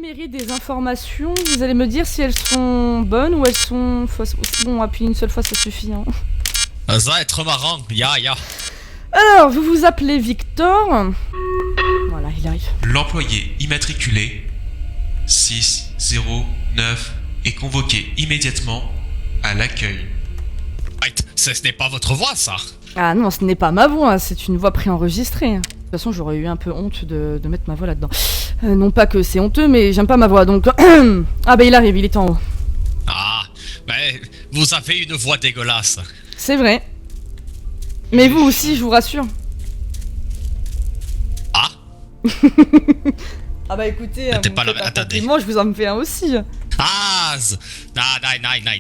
énumérer des informations, vous allez me dire si elles sont bonnes ou elles sont fausses. Bon, appuyer une seule fois, ça suffit. Hein. Ça va être marrant, ya. Alors, vous vous appelez Victor. Voilà, il arrive. L'employé immatriculé 609 est convoqué immédiatement à l'accueil. Ce n'est pas votre voix, ça. Ah non, ce n'est pas ma voix, c'est une voix préenregistrée. De toute façon, j'aurais eu un peu honte de mettre ma voix là-dedans. Non pas que c'est honteux, mais j'aime pas ma voix, donc... Ah bah il arrive, il est en haut. Ah, mais vous avez une voix dégueulasse. C'est vrai. Mais vous aussi, je vous rassure. Ah. Ah bah écoutez, T'es pas là, attendez. Moi, je vous en fais un aussi. Ah, nein.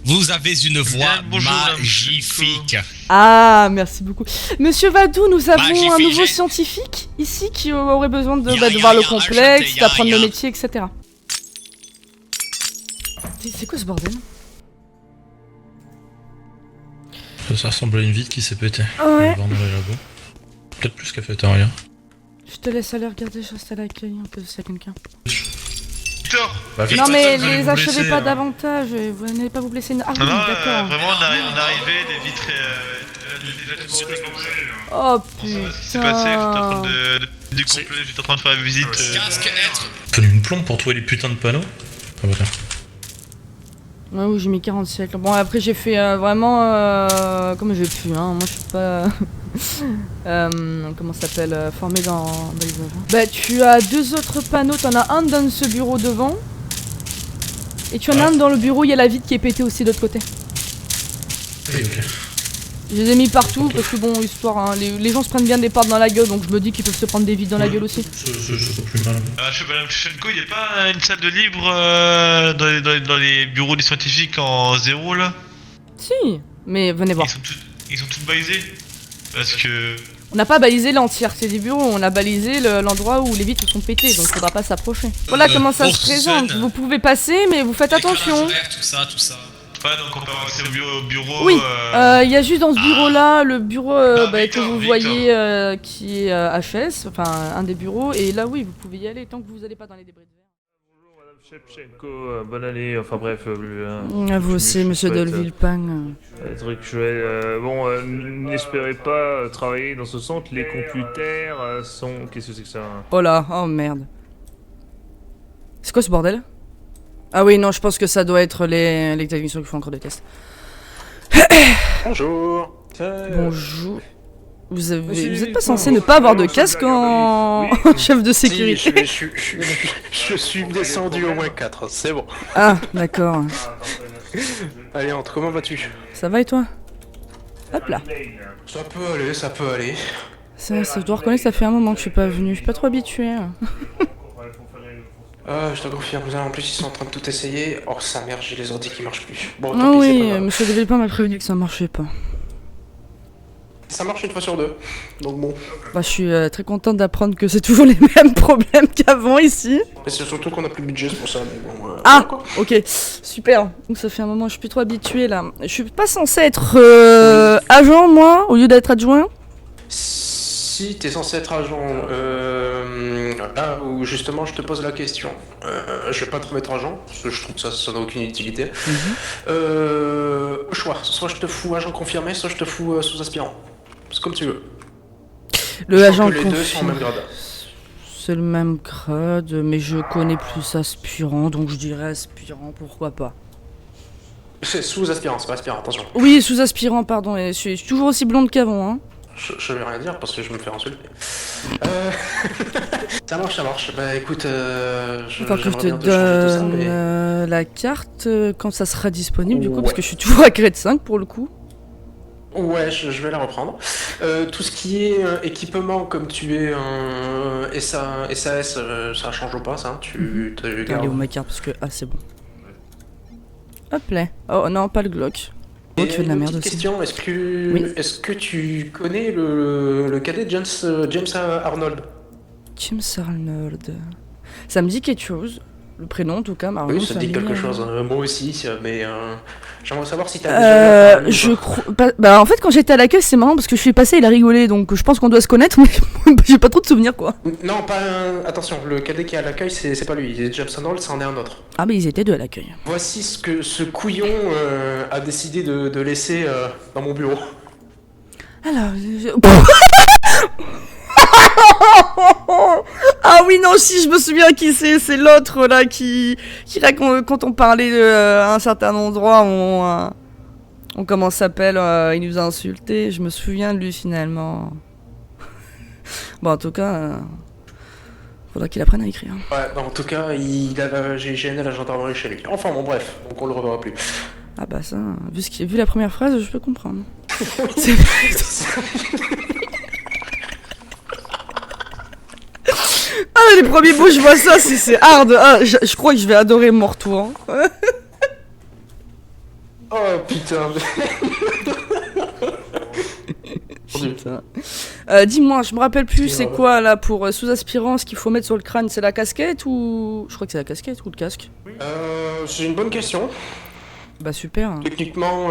Vous avez une voix magnifique. Ah, merci beaucoup. Monsieur Vadou, nous avons Magnifique, un nouveau j'ai- scientifique ici qui aurait besoin de, Ya, de voir le ya, complexe, enchanté, d'apprendre ya. le métier, etc. C'est quoi ce bordel? Ça ressemble à une vitre qui s'est pétée. Ouais. On va voir dans les labos. Peut-être plus cafétéria. Je te laisse aller regarder, je reste à l'accueil, on peut s'il y a quelqu'un. Victor Bah, Non mais vous allez les vous achevez blesser, pas hein. davantage, vous n'allez pas vous blesser. Ah oui, Non, d'accord. vraiment, on est arrivé, les vitres Oh c'est passé, j'étais en train putain. de décompler, j'étais en train de faire la visite. Casque être. Fallu une plombe pour trouver les putains de panneaux. Ah voilà. Ouais, oui, j'ai mis 40 siècles. Bon, après, j'ai fait vraiment comme j'ai pu. Hein. Moi, je suis pas. Comment ça s'appelle formé dans les œuvres. Bah, tu as deux autres panneaux. T'en as un dans ce bureau devant. Et tu en as un dans le bureau. Il y a la vitre qui est pétée aussi de l'autre côté. Oui, ok. Je les ai mis partout parce que, bon, histoire. Hein, les gens se prennent bien des parts dans la gueule. Donc, je me dis qu'ils peuvent se prendre des vides dans la gueule aussi. C'est pas plus mal. Je sais pas, Madame Shchenko, il n'y a pas une salle de libre dans les bureaux des scientifiques en zéro là? Si, mais venez voir. Ils sont tous balisés? Parce que. On n'a pas balisé l'entièreté des bureaux, on a balisé l'endroit où les vitres sont pétées, donc faudra pas s'approcher. Voilà comment ça se présente. Vous pouvez passer, mais vous faites attention. Tout ça. Ouais, donc on peut avancer au bureau. Oui, il y a juste dans ce bureau-là, le bureau que vous Victor. voyez qui est HS, enfin un des bureaux, et là oui, vous pouvez y aller tant que vous n'allez pas dans les débris de verre. Bonjour Madame Shevchenko, bonne année, enfin bref, Vous aussi, monsieur souhaite, Delvillepagne. Rituel. Bon, n'espérez pas travailler dans ce centre, les computers sont... Qu'est-ce que c'est que ça? Oh là, oh merde. C'est quoi ce bordel? Ah oui, non, je pense que ça doit être les techniciens qui font encore des tests. Bonjour. Bonjour. Vous êtes pas censé ne pas avoir de casque en chef de sécurité? Je suis descendu au moins 4, c'est bon. Ah, d'accord. Allez, entre, comment vas-tu? Ça va et toi? Hop là. Ça peut aller, ça peut aller. Ça, je dois reconnaître que ça fait un moment que je suis pas venu. Je suis pas trop habitué. Je te confirme, en plus ils sont en train de tout essayer. Oh sa mère, j'ai les ordi qui marchent plus. Bon, Ah tant pis, c'est oui, pas grave. monsieur Delvillepain m'a prévenu que ça marchait pas. Ça marche une fois sur deux, donc bon. Bah, je suis très contente d'apprendre que c'est toujours les mêmes problèmes qu'avant ici. Mais c'est surtout qu'on a plus de budget, c'est pour ça, mais bon... Ah, voilà, quoi. ok, super. Donc ça fait un moment, je suis plus trop habituée là. Je suis pas censée être agent moi, au lieu d'être adjoint? Si t'es censé être agent, là où justement je te pose la question, je vais pas te remettre agent, parce que je trouve que ça n'a aucune utilité. Au choix, soit je te fous agent confirmé, soit je te fous sous-aspirant. C'est comme tu veux. Le Je agent pense que les deux sont au même confirmé. grade. C'est le même grade, mais je connais plus aspirant, donc je dirais aspirant, pourquoi pas. C'est sous-aspirant, c'est pas aspirant, attention. Oui, sous-aspirant, pardon, et je suis toujours aussi blonde qu'avant, hein. Je vais rien dire parce que je vais me faire insulter. Ça marche. Bah écoute, Faut que je te j'aimerais bien te changer tout ça, donne mais... la carte quand ça sera disponible, du coup, parce Ouais. que je suis toujours à grade 5 pour le coup. Ouais, je vais la reprendre. Tout ce qui est équipement, comme tu es un SAS, ça change pas, ça. Tu Allez, gardes. où ma carte, parce que... Ah, c'est bon. Hop là. Oh non, pas le Glock. Et Oh, tu fais de la une merde petite aussi. question, Oui. est-ce que tu connais le cadet James Arnold? James Arnold. Ça me dit quelque chose. le prénom en tout cas, Marion. Oui, ça dit famille, quelque chose. Moi aussi, mais j'aimerais savoir si t'as déjà... Je crois. Bah, en fait, quand j'étais à l'accueil, c'est marrant parce que je suis passé, il a rigolé, donc je pense qu'on doit se connaître, mais j'ai pas trop de souvenirs quoi. Non, pas attention, le cadet qui est à l'accueil, c'est pas lui. Jameson Hall, c'en est un autre. Ah, mais ils étaient deux à l'accueil. Voici ce que ce couillon a décidé de laisser dans mon bureau. Alors. Ah oui, non, si je me souviens qui c'est l'autre là qui raconte quand on parlait à un certain endroit, comment ça s'appelle, il nous a insulté. Je me souviens de lui finalement. Bon, en tout cas, faudra qu'il apprenne à écrire. Ouais, bah, en tout cas, il a la GIGN et la gendarmerie chez lui. Enfin, bon, bref, donc on le reverra plus. Ah bah ça, vu la première phrase, je peux comprendre. Ah, les premiers mots, je vois ça, c'est hard. Ah, je crois que je vais adorer mon retour. Hein. Oh putain. Putain. Dis-moi, je me rappelle plus, c'est quoi là pour sous-aspirance qu'il faut mettre sur le crâne? C'est la casquette ou. Je crois que c'est la casquette ou le casque? C'est une bonne question. Bah super. Techniquement,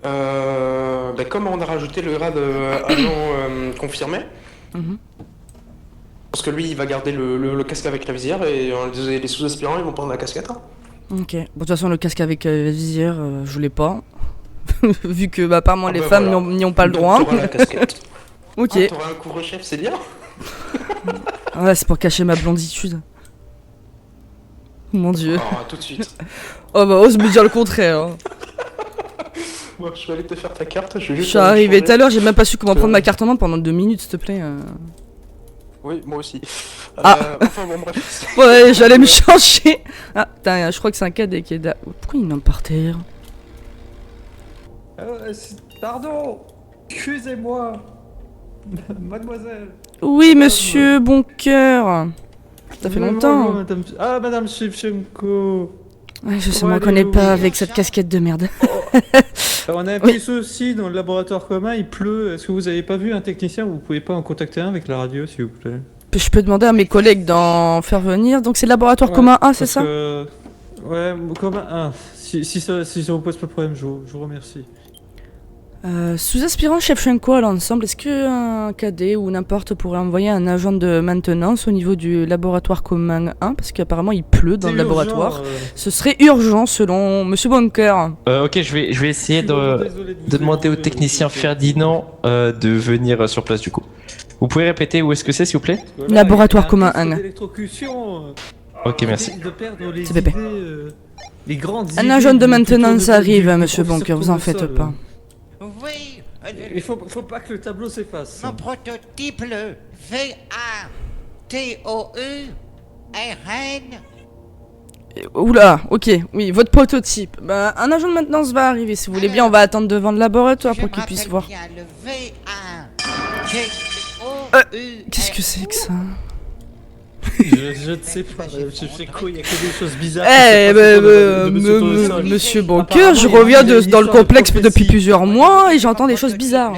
comme on a rajouté le grade agent confirmé, parce que lui il va garder le casque avec la visière et les sous-aspirants ils vont prendre la casquette. Hein. Ok. Bon, de toute façon, le casque avec la visière, je l'ai pas. Vu que bah, apparemment les femmes voilà. n'y ont pas le droit. Donc, t'auras la casquette. Ok. Ah, t'auras un couvre-chef, c'est bien. Ouais, c'est pour cacher ma blonditude. Mon dieu. Oh, tout de suite. Oh bah ose me dire le contraire. Hein. Moi, je vais aller te faire ta carte. Je suis arrivé tout à l'heure, j'ai même pas su comment prendre ma carte en main pendant 2 minutes, s'il te plaît. Oui, moi aussi. Enfin bon, bref. Ouais, j'allais me changer. Ah, putain, je crois que c'est un cadet qui est là. Pourquoi il est par terre? Pardon. Excusez-moi. Mademoiselle. Oui, monsieur, bon cœur. Ça fait longtemps. Madame... Ah, Madame Shevchenko. Ouais, je me reconnais pas avec cette casquette de merde. Alors, on a un petit souci dans le laboratoire commun, il pleut. Est-ce que vous avez pas vu un technicien? Vous pouvez pas en contacter un avec la radio, s'il vous plaît? Je peux demander à mes collègues d'en faire venir. Donc c'est le laboratoire commun 1, c'est ça? Ouais, commun 1. Si ça vous pose pas de problème, je vous remercie. Sous-aspirant Shevchenko à l'ensemble, est-ce qu'un cadet ou n'importe pourrait envoyer un agent de maintenance au niveau du laboratoire commun 1? Parce qu'apparemment il pleut dans le laboratoire. Ce serait urgent selon Monsieur Bunker. Ok, je vais essayer de demander au technicien Ferdinand de venir sur place du coup. Vous pouvez répéter où est-ce que c'est s'il vous plaît? Laboratoire commun 1. Ok, merci. C'est bébé. Un agent de maintenance arrive, Monsieur Bunker, vous en faites pas. Oui, il faut pas que le tableau s'efface. Mon prototype, le V-A-T-O-U-R-N. Oula, ok, oui, votre prototype. Bah, un agent de maintenance va arriver, si vous voulez bien, on va attendre devant le laboratoire pour qu'il puisse voir. Qu'est-ce que c'est que ça? Je ne sais pas, Madame Shevchenko, il y a que des choses bizarres. Monsieur Bunker, je reviens dans le complexe depuis plusieurs mois et j'entends des choses bizarres.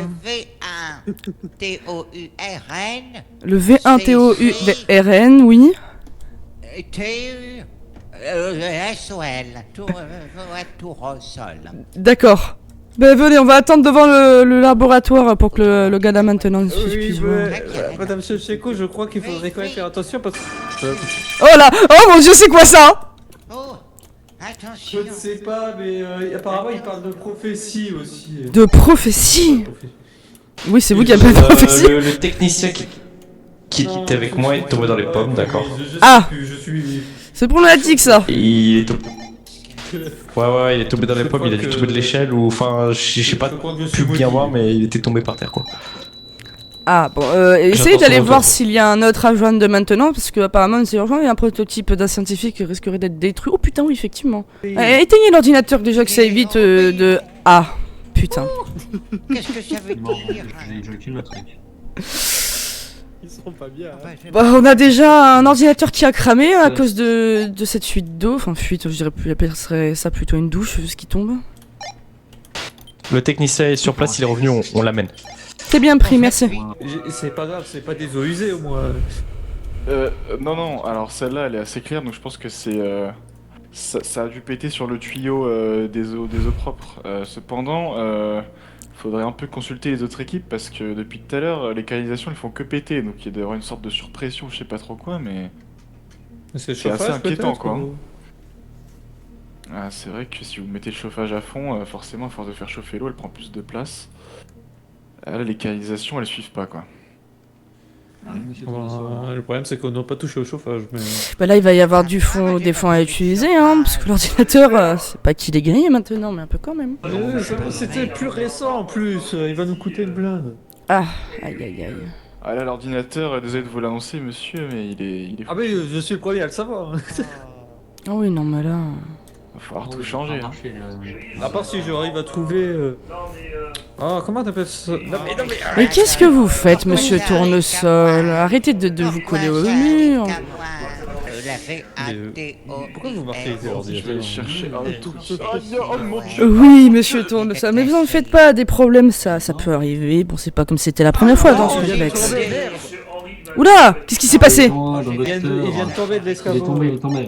Le V-1-T-O-U-R-N. Le V-1-T-O-U-R-N, oui. T-U-S-O-L. Tour au sol. D'accord. Ben venez, on va attendre devant le laboratoire pour que le gars de la maintenance puisse voir. Madame Shevchenko, je crois qu'il faudrait quand même faire attention parce que... Oh là! Oh mon dieu, c'est quoi ça? Oh, attention. Je ne sais pas, mais apparemment il parle de prophétie aussi. De prophétie? Oui, c'est vous qui avez pas de prophétie? Le technicien qui était avec moi est tombé dans les pommes, d'accord. Ah! C'est problématique ça! Il est tombé... Ouais, il est tombé dans les pommes, il a dû tomber de l'échelle ou... Enfin, je sais pas pu bien voir, mais il était tombé par terre, quoi. Ah, bon, essayez d'aller voir s'il y a un autre agent de maintenance, parce que apparemment c'est urgent, il y a un prototype d'un scientifique qui risquerait d'être détruit. Oh putain, oui, effectivement. Éteignez l'ordinateur déjà que ça évite de... Ah, putain. Qu'est-ce que ça veut dire? Ils seront pas bien. Hein. Bah, on a déjà un ordinateur qui a cramé à cause de cette fuite d'eau. Enfin, fuite, je dirais plus, j'appellerais ça plutôt une douche, vu ce qui tombe. Le technicien est sur place, il est revenu, on l'amène. C'est bien pris, merci. C'est pas grave, c'est pas des eaux usées au moins. Non, alors celle-là elle est assez claire, donc je pense que c'est... ça a dû péter sur le tuyau des eaux propres. Cependant, faudrait un peu consulter les autres équipes parce que depuis tout à l'heure, les canalisations elles font que péter, donc il doit y avoir une sorte de surpression, je sais pas trop quoi, mais... C'est C'est assez inquiétant peut-être, quoi. ou- Ah, c'est vrai que si vous mettez le chauffage à fond, forcément à force de faire chauffer l'eau, elle prend plus de place. Là, les canalisations elles suivent pas quoi. Le problème c'est qu'on n'a pas touché au chauffage. Mais... Bah là, il va y avoir des fonds à utiliser, hein, parce que l'ordinateur, c'est pas qu'il est grillé maintenant, mais un peu quand même. C'était plus récent en plus, il va nous coûter une blinde. Ah, aïe aïe aïe. Ah là, l'ordinateur, désolé de vous l'annoncer monsieur, mais il est Ah mais je suis le premier à le savoir. Ah oui, non, mais là... Va falloir tout changer. Hein. À part si j'arrive à trouver... Ah, comment t'appelles ça? Mais qu'est-ce que vous faites, monsieur Tournesol? Arrêtez de vous coller au mur. Pourquoi vous marquez les Je vais aller chercher un tout. Oh mon dieu! Oui, monsieur Tournesol, mais vous en faites pas, des problèmes, ça peut arriver. Bon, c'est pas comme c'était la première fois dans ce complexe. Oula! Qu'est-ce qui s'est passé? Il vient de tomber de l'escabeau. Il est tombé.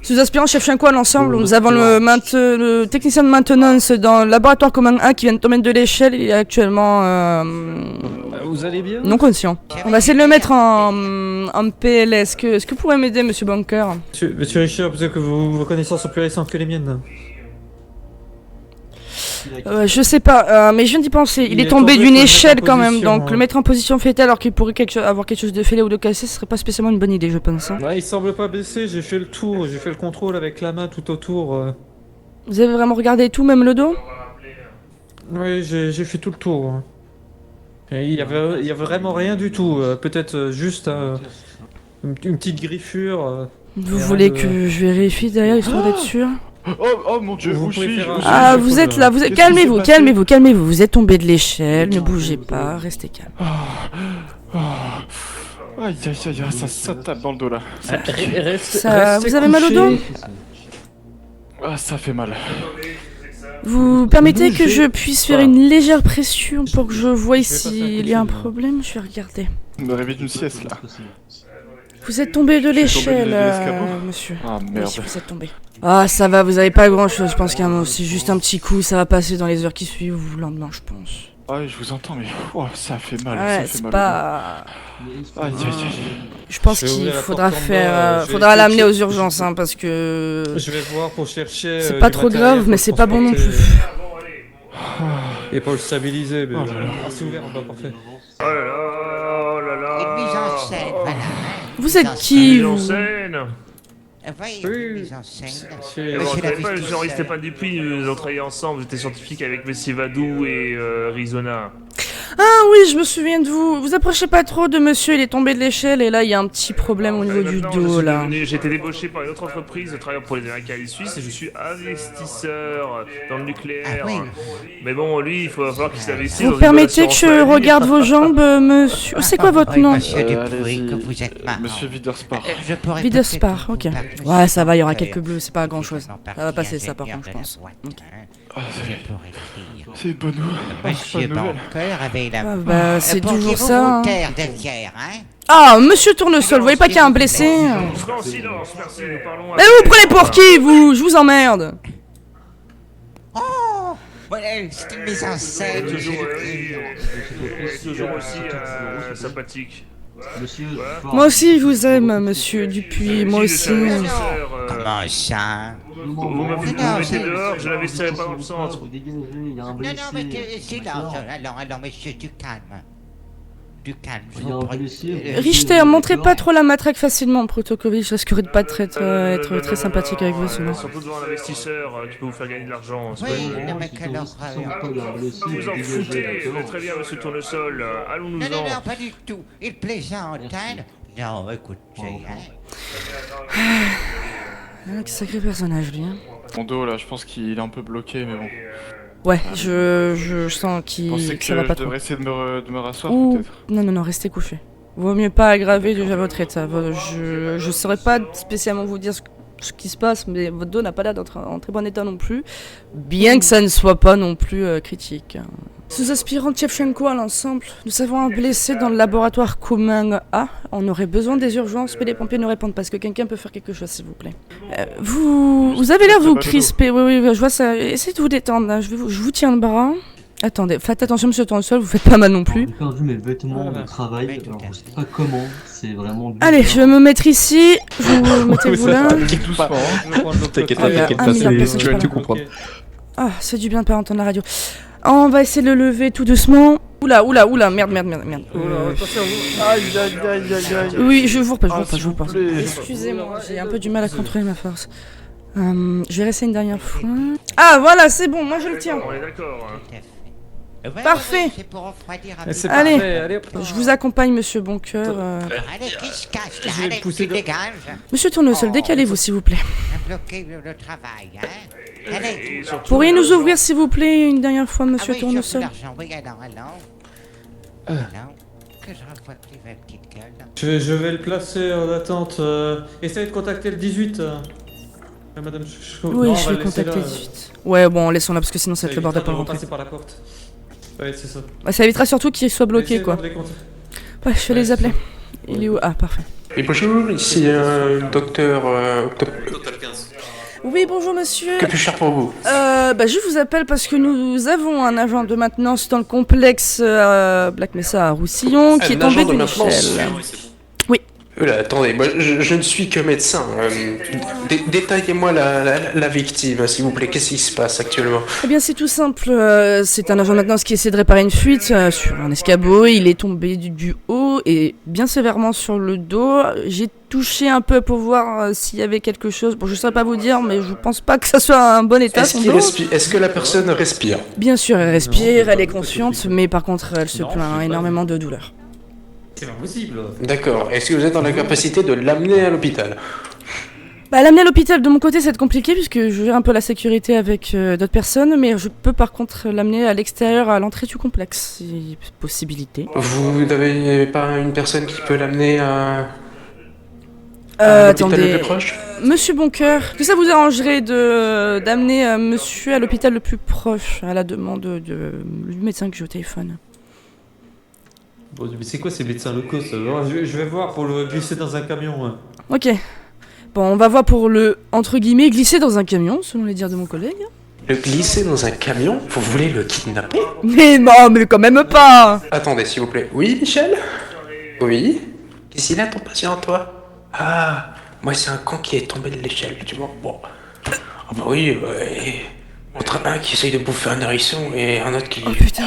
Sous-aspirant chef Chinquo à l'ensemble, nous avons le technicien de maintenance dans le laboratoire commun 1 qui vient de tomber de l'échelle, il est actuellement Vous allez bien? non conscient. On va essayer de le mettre en PLS. Est-ce que vous pourrez m'aider, monsieur Bunker? Monsieur Richard, peut-être que vos connaissances sont plus récentes que les miennes. Je sais pas, mais je viens d'y penser. Il est tombé d'une échelle quand même, donc le mettre en position fétale alors qu'il pourrait avoir quelque chose de fêlé ou de cassé, ce serait pas spécialement une bonne idée, je pense. Hein. Ouais, il semble pas baisser, j'ai fait le tour, j'ai fait le contrôle avec la main tout autour. Vous avez vraiment regardé tout, même le dos? Oui, j'ai fait tout le tour. Et il y avait vraiment rien du tout, peut-être juste une petite griffure. Vous voulez que je vérifie derrière, histoire d'être sûr? Oh mon dieu, où suis-je? Ah, vous êtes là, vous êtes... Calmez-vous. Vous êtes tombé de l'échelle, ne bougez pas, restez calme. Aïe, ça tape dans le dos là. Vous avez mal au dos? Ah, ça fait mal. Vous permettez que je puisse faire une légère pression pour que je voie s'il y a un problème? Je vais regarder. Je me réveille d'une sieste là. Vous êtes tombé de l'échelle, monsieur. Ah merde. Oui, vous êtes tombé. Ah, ça va, vous avez pas grand chose, je pense qu'un c'est juste un petit coup, ça va passer dans les heures qui suivent ou le lendemain, je pense. Ah oui, je vous entends, mais ça fait mal. Ouais, ça fait c'est mal. pas... Aïe. Je pense qu'il faudra l'amener aux urgences, hein, parce que... Je vais voir pour chercher... C'est pas trop grave, mais c'est pas bon non plus. Et pour le stabiliser, mais... c'est ouvert, bah parfait. Oh là là. Une mise en scène, voilà. Vous êtes qui, Mise en vous? scène. Oui, Oui. mise en scène. Et bon, je savais pas, Jean-Henri Stéphane Dupuis, nous avons travaillé ensemble, j'étais scientifique avec Messie Vadou et Rizona. Ah oui, je me souviens de vous. Vous approchez pas trop de monsieur, il est tombé de l'échelle et là il y a un petit problème au niveau du dos là. J'ai été débauché par une autre entreprise travaillant pour les Américains et les Suisses et je suis investisseur dans le nucléaire. Ah oui. Mais bon, lui, il va falloir qu'il s'investisse. Vous permettez que je regarde vos jambes, monsieur? C'est quoi votre nom? Monsieur Dupuis, allez-y. que vous êtes marrant. Monsieur Widerspar. Je pourrais Widerspar, peut-être ok. vous parler Ouais, ça va, il y aura supérieur. quelques bleus, c'est pas grand chose. Faisant Ça va passer partie ça par contre, je ingénieur pense. de la boîte, Ok. hein. Ah, Je pourrais le dire. c'est une bonne nouvelle. Monsieur bonne nouvelle. Banker avait la... Ah, bah, c'est toujours Pourriez-vous ça, vous hein. taire derrière, hein? Ah, monsieur Tournesol, vous voyez pas qu'il y a un blessé? Non, silence, merci, nous parlons. Mais vous prenez pour qui, vous? Je vous emmerde. Oh! Voilà, c'est une mise en scène. Toujours aussi sympathique. Monsieur, Moi aussi, je vous aime, monsieur Dupuis, moi aussi. Comment ça? Vous me mettez dehors, je n'investirai pas dans le centre. vous dégagez, il y a un Non, blessé. non, mais silence. Alors, monsieur, du calme. Du calme. Il y a un blessé. Richter, montrez pas trop la matraque facilement, Protokovic, je risquerais de pas être très sympathique avec vous sinon. Surtout devant un investisseur qui peut vous faire gagner de l'argent. c'est Oui, pas bon. non, mais quelle horreur. Vous en foutez, très bien, monsieur Tournesol, Non, non, allons-nous-en. non, pas du tout. Il plaisante, hein? Non, écoutez, hein? Ah, quel sacré personnage, lui. Hein. Mon dos là, je pense qu'il est un peu bloqué, mais bon. Ouais, je sens Vous pensez que ça va que pas je trop. devrais essayer de me rasseoir Ouh, peut-être? non, restez couché. Vaut mieux pas aggraver déjà votre état. Je saurais pas spécialement vous dire ce qui se passe, mais votre dos n'a pas l'air d'être en très bon état non plus. Bien que ça ne soit pas non plus critique. Sous-aspirant Tchevchenko à l'ensemble, nous avons un blessé dans le laboratoire commun A. On aurait besoin des urgences, mais les pompiers ne répondent pas. Est-ce que quelqu'un peut faire quelque chose, s'il vous plaît? Vous avez l'air vous crisper. Oui, je vois ça. Essayez de vous détendre, là. Je vous tiens le bras. Attendez, faites attention, monsieur Tournesol, vous faites pas mal non plus. J'ai perdu mes vêtements de travail, alors je sais pas comment, c'est vraiment... bizarre. Allez, je vais me mettre ici. Vous mettez-vous là. T'inquiète Oh, il y a pas, un milliard de personnes tu vas qui tout parlent. comprendre. Ah, c'est du bien de pas entendre la radio. On va essayer de le lever tout doucement. Oula, merde. Oui, je vous repasse. Excusez-moi, j'ai un peu du mal à contrôler ma force. Je vais rester une dernière fois. Ah, voilà, c'est bon, moi je le tiens. On est d'accord. Parfait. C'est pour refroidir un Et c'est peu. Allez. parfait, allez hop. Je vous accompagne, monsieur Boncoeur. Allez, qui se cache là? Je vais Allez, le pousser tu de- dégages. Monsieur Tournesol, décalez-vous, s'il vous plaît. Bloquer le travail, hein? Allez. Et surtout, Pourriez nous ouvrir, s'il vous plaît, une dernière fois, monsieur Ah oui, Tournesol? l'argent, oui, alors. Que je revois plus ma petite gueule. Je vais le placer en attente. Essayez de contacter le 18. Madame Oui, Non, on je va vais le le laisser contacter là, 18. Ouais, bon, laissons-la, parce que sinon ça va être ça le bordel évitera pour de rentrer. repasser par la porte. Ouais, c'est ça. Bah, ça évitera surtout qu'il soit bloqué, Essayez quoi. de les contacter. Ouais, je vais les appeler. Il est où? Ah, parfait. Et bonjour, ici docteur... Oui, bonjour, monsieur. Que puis-je faire pour vous? Je vous appelle parce que nous avons un agent de maintenance dans le complexe Black Mesa à Roussillon qui est Un agent tombé de d'une maintenance. échelle. Attendez, moi je ne suis que médecin. Détaillez-moi la victime, s'il vous plaît. Qu'est-ce qui se passe actuellement? Eh bien, c'est tout simple. C'est un agent de maintenance qui essaie de réparer une fuite sur un escabeau. Il est tombé du haut et bien sévèrement sur le dos. J'ai touché un peu pour voir s'il y avait quelque chose. Bon, je ne saurais pas vous dire, mais je pense pas que ça soit un bon état. Est-ce son qu'il dos. Est-ce que la personne respire? Bien sûr, elle respire, elle est consciente, mais par contre, elle se plaint énormément de douleur. C'est pas possible. D'accord. Est-ce que vous êtes dans la capacité de l'amener à l'hôpital? Bah, l'amener à l'hôpital de mon côté, c'est compliqué puisque je gère un peu la sécurité avec d'autres personnes, mais je peux par contre l'amener à l'extérieur, à l'entrée du complexe, si possibilité. Vous n'avez pas une personne qui peut l'amener à l'hôpital Attendez, le plus proche? Monsieur Boncoeur, que ça vous arrangerait d'amener monsieur à l'hôpital le plus proche, à la demande du médecin que j'ai au téléphone? Bon, mais c'est quoi ces médecins locaux ça? Je vais voir pour le glisser dans un camion. Hein. Ok. Bon, on va voir pour le, entre guillemets, glisser dans un camion, selon les dires de mon collègue. Le glisser dans un camion? Vous voulez le kidnapper? Mais non, mais quand même pas. Attendez, s'il vous plaît. Oui, Michel? Oui? Qu'est-ce qu'il a ton patient, toi? Ah, moi c'est un con qui est tombé de l'échelle, tu vois. Bon. Ah bah oui, entre un qui essaye de bouffer un hérisson et un autre qui... Oh putain,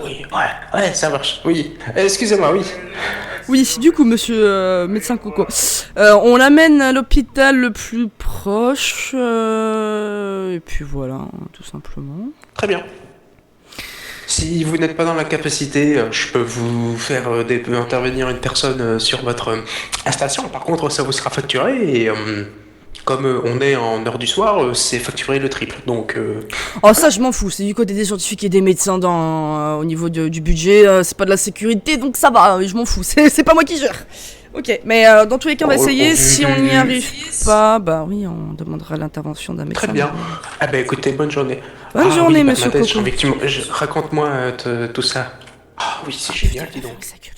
oui, ouais, ça marche, oui. Excusez-moi, oui. Oui, du coup, monsieur médecin Coco, on l'amène à l'hôpital le plus proche, et puis voilà, tout simplement. Très bien. Si vous n'êtes pas dans la capacité, je peux vous faire intervenir une personne sur votre station. Par contre, ça vous sera facturé et comme on est en heure du soir, c'est facturé le triple. Donc, Oh, ça, je m'en fous, c'est du côté des scientifiques et des médecins au niveau du budget, c'est pas de la sécurité, donc ça va, je m'en fous, c'est pas moi qui gère. Ok, mais dans tous les cas, on va essayer, si on n'y arrive pas, bah oui, on demandera l'intervention d'un médecin. très bien. Ah bah écoutez, bonne journée. Bonne journée, oui, monsieur Bernadette, Coco. Raconte-moi tout ça. Ah oui, c'est génial, dis donc. Ça gueule.